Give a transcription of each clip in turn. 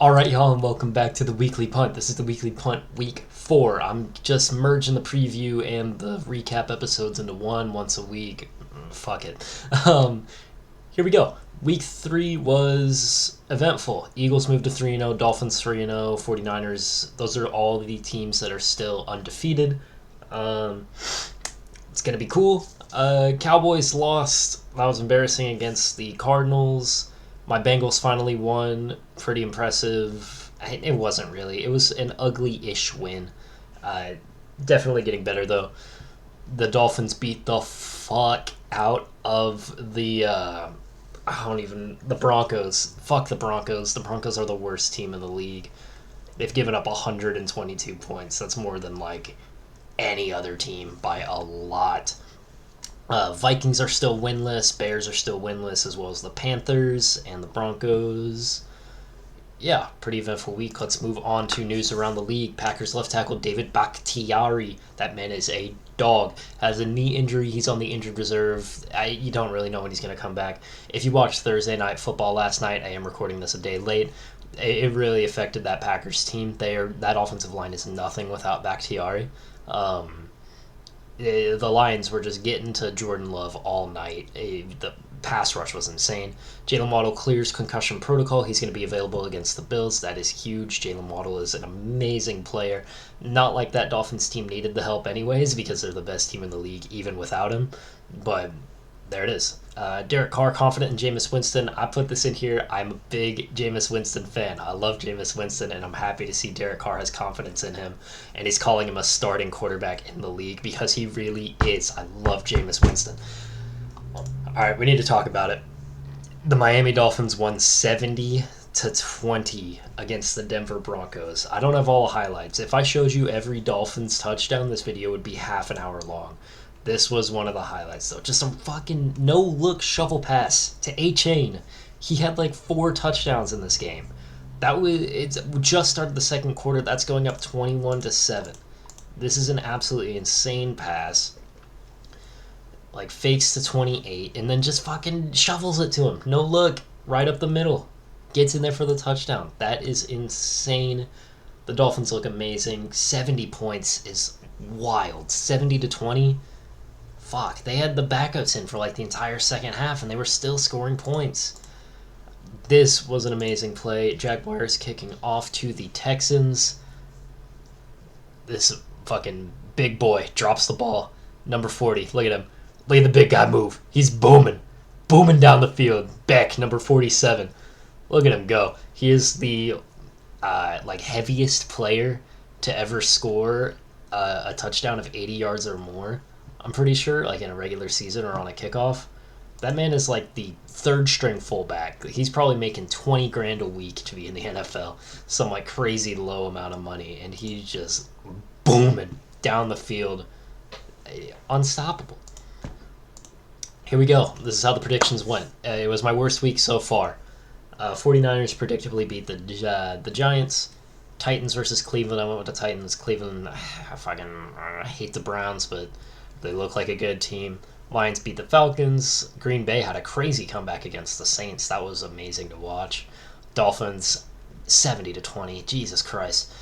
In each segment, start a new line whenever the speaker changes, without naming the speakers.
Alright, y'all, and welcome back to the Weekly Punt. This is the Weekly Punt Week 4. I'm just merging the preview and the recap episodes into one once a week. Fuck it. Here we go. Week 3 was eventful. Eagles moved to 3-0, Dolphins 3-0, 49ers. Those are all the teams that are still undefeated. It's going to be cool. Cowboys lost. That was embarrassing against the Cardinals. My Bengals finally won. Pretty impressive. It wasn't really. It was an ugly-ish win. Definitely getting better, though. The Dolphins beat the fuck out of the Broncos. Fuck the Broncos. The Broncos are the worst team in the league. They've given up 122 points. That's more than, any other team by a lot. Vikings are still winless. Bears are still winless, as well as the Panthers and the Broncos. Yeah, pretty eventful week. Let's move on to news around the league. Packers left tackle David Bakhtiari. That man is a dog. Has a knee injury. He's on the injured reserve. You don't really know when he's going to come back. If you watched Thursday Night Football last night, I am recording this a day late, it really affected that Packers team. That offensive line is nothing without Bakhtiari. The Lions were just getting to Jordan Love all night. The pass rush was insane. Jalen Waddle clears concussion protocol. He's going to be available against the Bills. That is huge. Jalen Waddle is an amazing player. Not like that Dolphins team needed the help anyways, because they're the best team in the league even without him. But there it is. Derek Carr confident in Jameis Winston. I put this in here. I'm a big Jameis Winston fan. I love Jameis Winston, and I'm happy to see Derek Carr has confidence in him, and he's calling him a starting quarterback in the league because he really is. I love Jameis Winston. All right, we need to talk about it. The Miami Dolphins won 70-20 against the Denver Broncos. I don't have all the highlights. If I showed you every Dolphins touchdown, this video would be half an hour long. This was one of the highlights, though. Just some fucking no-look shovel pass to A-Chain. He had 4 touchdowns in this game. It's just started the second quarter. That's going up 21-7. This is an absolutely insane pass. Fakes to 28, and then just fucking shovels it to him. No look, right up the middle. Gets in there for the touchdown. That is insane. The Dolphins look amazing. 70 points is wild. 70-20. Fuck, they had the backups in for the entire second half, and they were still scoring points. This was an amazing play. Jaguars kicking off to the Texans. This fucking big boy drops the ball. Number 40, look at him. Look at the big guy move. He's booming. Booming down the field. Beck, number 47. Look at him go. He is the heaviest player to ever score a touchdown of 80 yards or more. I'm pretty sure, in a regular season or on a kickoff. That man is the third string fullback. He's probably making $20,000 a week to be in the NFL. Some crazy low amount of money, and he's just booming down the field. Unstoppable. Here we go. This is how the predictions went. It was my worst week so far. 49ers predictably beat the Giants. Titans versus Cleveland. I went with the Titans. Cleveland, I hate the Browns, but they look like a good team. Lions beat the Falcons. Green Bay had a crazy comeback against the Saints. That was amazing to watch. Dolphins 70-20. Jesus Christ.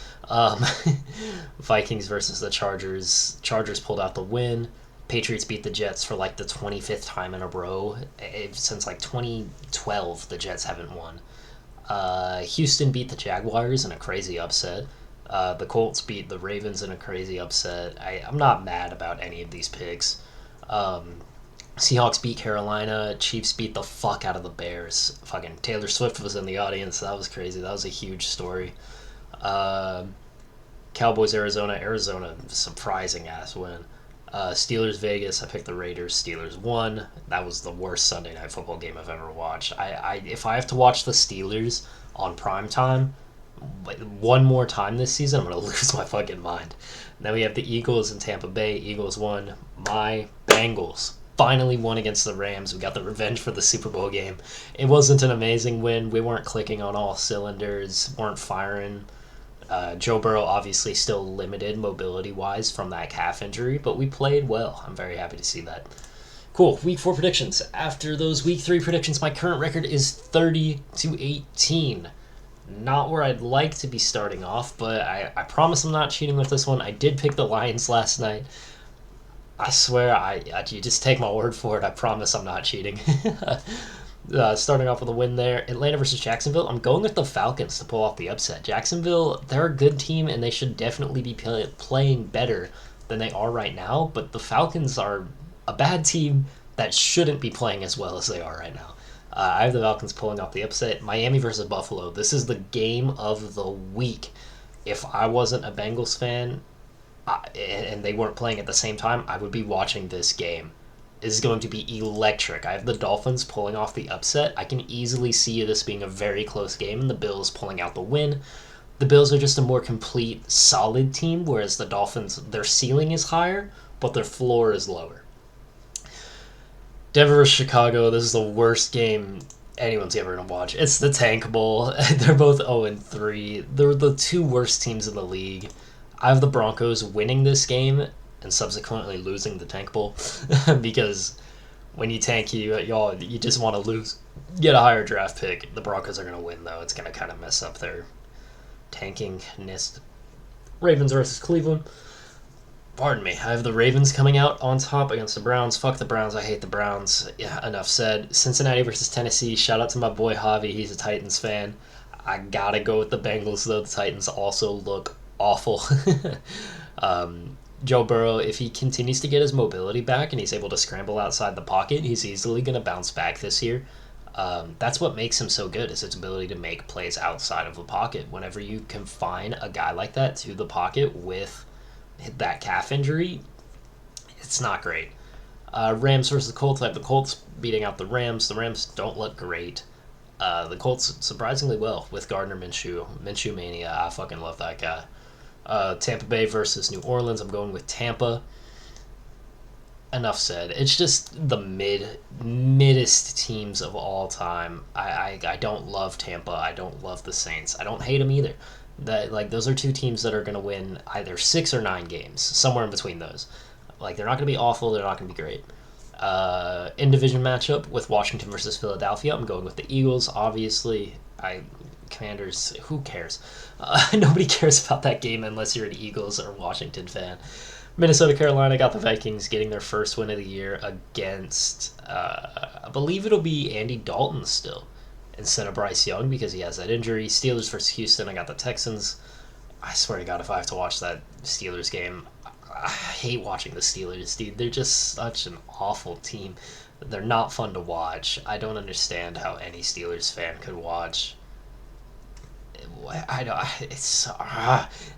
Vikings versus the Chargers. Chargers pulled out the win. Patriots beat the Jets for the 25th time in a row. Since 2012, the Jets haven't won. Houston beat the Jaguars in a crazy upset. The Colts beat the Ravens in a crazy upset. I'm not mad about any of these picks. Seahawks beat Carolina. Chiefs beat the fuck out of the Bears. Fucking Taylor Swift was in the audience. That was crazy. That was a huge story. Cowboys, Arizona, surprising ass win. Steelers, Vegas. I picked the Raiders. Steelers won. That was the worst Sunday Night Football game I've ever watched. If I have to watch the Steelers on prime time one more time this season, I'm going to lose my fucking mind. Then we have the Eagles in Tampa Bay. Eagles won. My Bengals finally won against the Rams. We got the revenge for the Super Bowl game. It wasn't an amazing win. We weren't clicking on all cylinders, weren't firing. Joe Burrow obviously still limited mobility-wise from that calf injury, but we played well. I'm very happy to see that. Cool. Week 4 predictions. After those Week 3 predictions, my current record is 30-18. Not where I'd like to be starting off, but I promise I'm not cheating with this one. I did pick the Lions last night. I swear, you just take my word for it. I promise I'm not cheating. Starting off with a win there. Atlanta versus Jacksonville. I'm going with the Falcons to pull off the upset. Jacksonville, they're a good team, and they should definitely be playing better than they are right now. But the Falcons are a bad team that shouldn't be playing as well as they are right now. I have the Falcons pulling off the upset. Miami versus Buffalo. This is the game of the week. If I wasn't a Bengals fan and they weren't playing at the same time, I would be watching this game. Is going to be electric. I have the Dolphins pulling off the upset. I can easily see this being a very close game and the Bills pulling out the win. The Bills are just a more complete, solid team, whereas the Dolphins, their ceiling is higher, but their floor is lower. Denver versus Chicago. This is the worst game anyone's ever going to watch. It's the Tank Bowl. They're both 0-3. They're the two worst teams in the league. I have the Broncos winning this game and subsequently losing the Tank Bowl because when you tank, you just want to lose, get a higher draft pick. The Broncos are going to win, though. It's going to kind of mess up their tanking-ness. Ravens versus Cleveland. Pardon me. I have the Ravens coming out on top against the Browns. Fuck the Browns. I hate the Browns. Yeah, enough said. Cincinnati versus Tennessee. Shout out to my boy Javi. He's a Titans fan. I gotta go with the Bengals, though. The Titans also look awful. Joe Burrow, if he continues to get his mobility back and he's able to scramble outside the pocket, he's easily going to bounce back this year. That's what makes him so good, is his ability to make plays outside of the pocket. Whenever you confine a guy like that to the pocket with that calf injury, it's not great. Rams versus the Colts. I have the Colts beating out the Rams. The Rams don't look great. The Colts surprisingly well with Gardner Minshew. Minshew mania. I fucking love that guy. Tampa Bay versus New Orleans. I'm going with Tampa. Enough said. It's just the middest teams of all time. I don't love Tampa. I don't love the Saints. I don't hate them either. Those are two teams that are going to win either 6 or 9 games, somewhere in between those. They're not going to be awful. They're not going to be great. In division matchup with Washington versus Philadelphia, I'm going with the Eagles. Obviously, Commanders, who cares? Nobody cares about that game unless you're an Eagles or Washington fan. Minnesota, Carolina got the Vikings getting their first win of the year against, I believe it'll be Andy Dalton still, instead of Bryce Young because he has that injury. Steelers versus Houston, I got the Texans. I swear to God, if I have to watch that Steelers game, I hate watching the Steelers, dude. They're just such an awful team. They're not fun to watch. I don't understand how any Steelers fan could watch.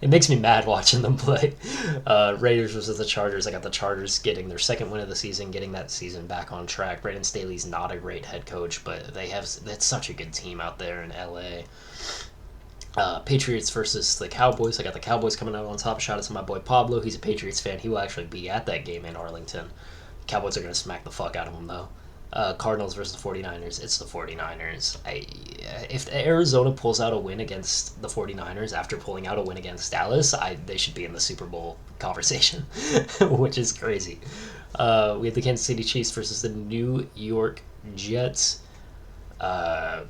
It makes me mad watching them play. Raiders versus the Chargers. I got the Chargers getting their second win of the season, getting that season back on track. Brandon Staley's not a great head coach, but that's such a good team out there in LA. Patriots versus the Cowboys. I got the Cowboys coming out on top. Shout out to my boy Pablo. He's a Patriots fan. He will actually be at that game in Arlington. Cowboys are going to smack the fuck out of them, though. Cardinals versus the 49ers. It's the 49ers. If Arizona pulls out a win against the 49ers after pulling out a win against Dallas, they should be in the Super Bowl conversation, which is crazy. We have the Kansas City Chiefs versus the New York Jets. The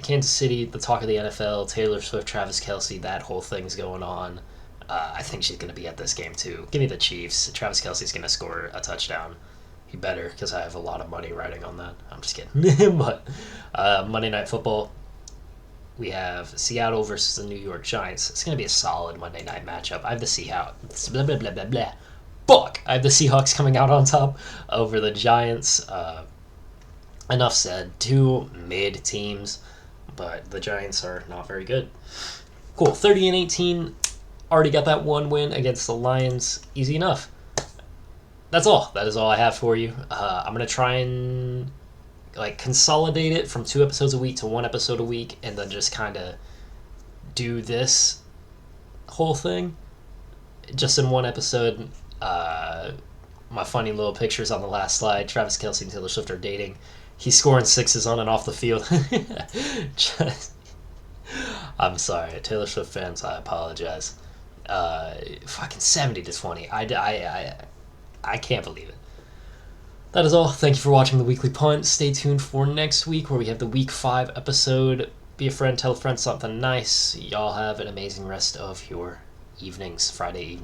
Kansas City, the talk of the NFL, Taylor Swift, Travis Kelce, that whole thing's going on. I think she's going to be at this game, too. Give me the Chiefs. Travis Kelce's going to score a touchdown. He better, because I have a lot of money riding on that. I'm just kidding. But Monday Night Football, we have Seattle versus the New York Giants. It's going to be a solid Monday night matchup. I have the Seahawks. Blah, blah, blah, blah, blah. Fuck! I have the Seahawks coming out on top over the Giants. Enough said. 2 mid teams, but the Giants are not very good. Cool. 30-18. Already got that 1 win against the Lions. Easy enough. That's all. That is all I have for you. I'm going to try and consolidate it from 2 episodes a week to 1 episode a week, and then just kind of do this whole thing just in 1 episode. My funny little pictures on the last slide. Travis Kelce and Taylor Swift are dating. He's scoring 6s on and off the field. I'm sorry, Taylor Swift fans. I apologize. Fucking 70-20. I can't believe it. That is all. Thank you for watching the Weekly Punt. Stay tuned for next week where we have the Week 5 episode. Be a friend, tell a friend something nice. Y'all have an amazing rest of your evenings, Friday evening.